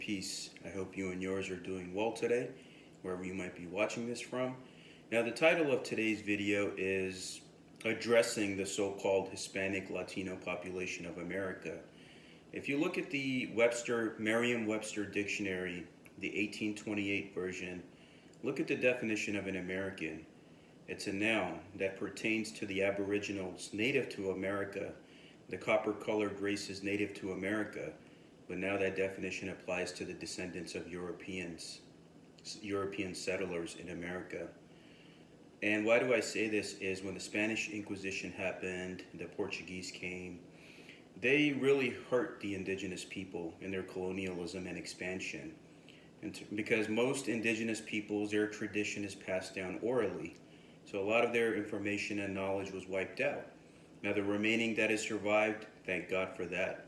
Peace. I hope you and yours are doing well today, wherever you might be watching this from. Now, the title of today's video is addressing the so-called Hispanic Latino population of America. If you look at the Merriam-Webster dictionary, the 1828 version, look at the definition of an American. It's a noun that pertains to the Aboriginals native to America, the copper-colored races native to America, but now that definition applies to the descendants of European settlers in America. And why do I say this is when the Spanish Inquisition happened, the Portuguese came, they really hurt the indigenous people in their colonialism and expansion. Because most indigenous peoples, their tradition is passed down orally. So a lot of their information and knowledge was wiped out. Now the remaining that has survived, thank God for that.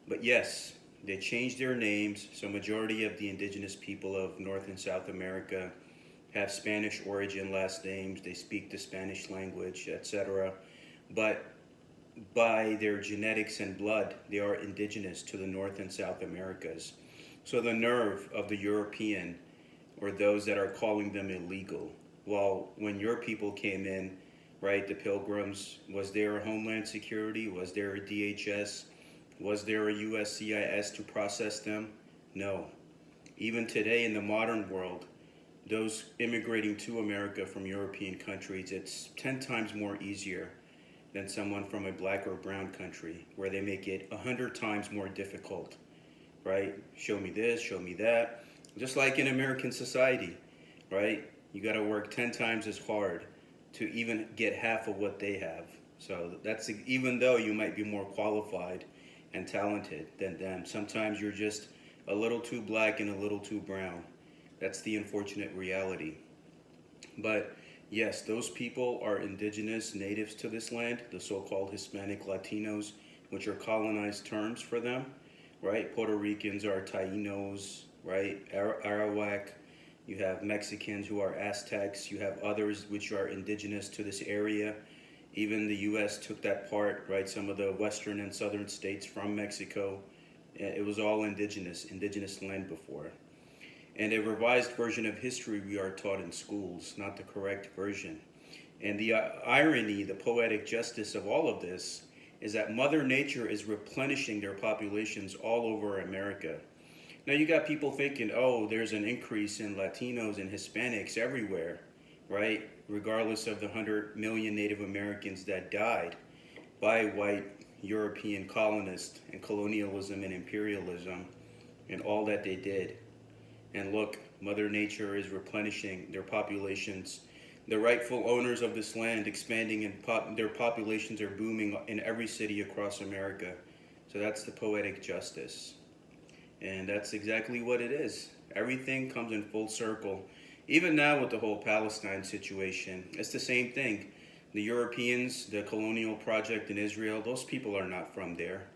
But yes, they changed their names, so majority of the indigenous people of North and South America have Spanish origin last names, they speak the Spanish language, etc. But by their genetics and blood, they are indigenous to the North and South Americas. So the nerve of the European, or those that are calling them illegal, well, when your people came in, right, the Pilgrims, was there a Homeland Security? Was there a DHS? Was there a USCIS to process them? No. Even today in the modern world, those immigrating to America from European countries, it's 10 times more easier than someone from a black or brown country, where they make it 100 times more difficult, right? Show me this, show me that. Just like in American society, right? You got to work 10 times as hard to even get half of what they have. So that's, even though you might be more qualified and talented than them, sometimes you're just a little too black and a little too brown. That's the unfortunate reality. But yes, those people are indigenous natives to this land, the so-called Hispanic Latinos, which are colonized terms for them, right? Puerto Ricans are Tainos, right? Arawak. You have Mexicans who are Aztecs. You have others which are indigenous to this area. Even the U.S. took that part, right? Some of the western and southern states from Mexico. It was all indigenous land before. And a revised version of history we are taught in schools, not the correct version. And the irony, the poetic justice of all of this is that Mother Nature is replenishing their populations all over America. Now you got people thinking, oh, there's an increase in Latinos and Hispanics everywhere, right? Regardless of the 100 million Native Americans that died by white European colonists and colonialism and imperialism and all that they did. And look, Mother Nature is replenishing their populations. The rightful owners of this land expanding, and their populations are booming in every city across America. So that's the poetic justice. And that's exactly what it is. Everything comes in full circle. Even now with the whole Palestine situation, it's the same thing. The Europeans, the colonial project in Israel, those people are not from there.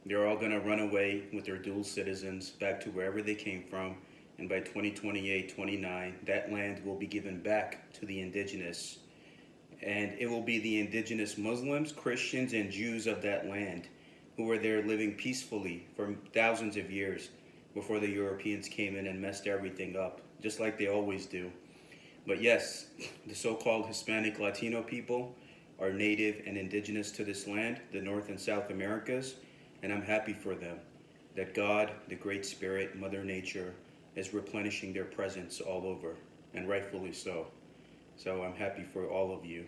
They're all going to run away with their dual citizens back to wherever they came from. And by 2028, 29, that land will be given back to the indigenous. And it will be the indigenous Muslims, Christians, and Jews of that land who were there living peacefully for thousands of years before the Europeans came in and messed everything up, just like they always do. But yes, the so-called Hispanic Latino people are native and indigenous to this land, the North and South Americas, and I'm happy for them that God, the Great Spirit, Mother Nature, is replenishing their presence all over, and rightfully so. So I'm happy for all of you.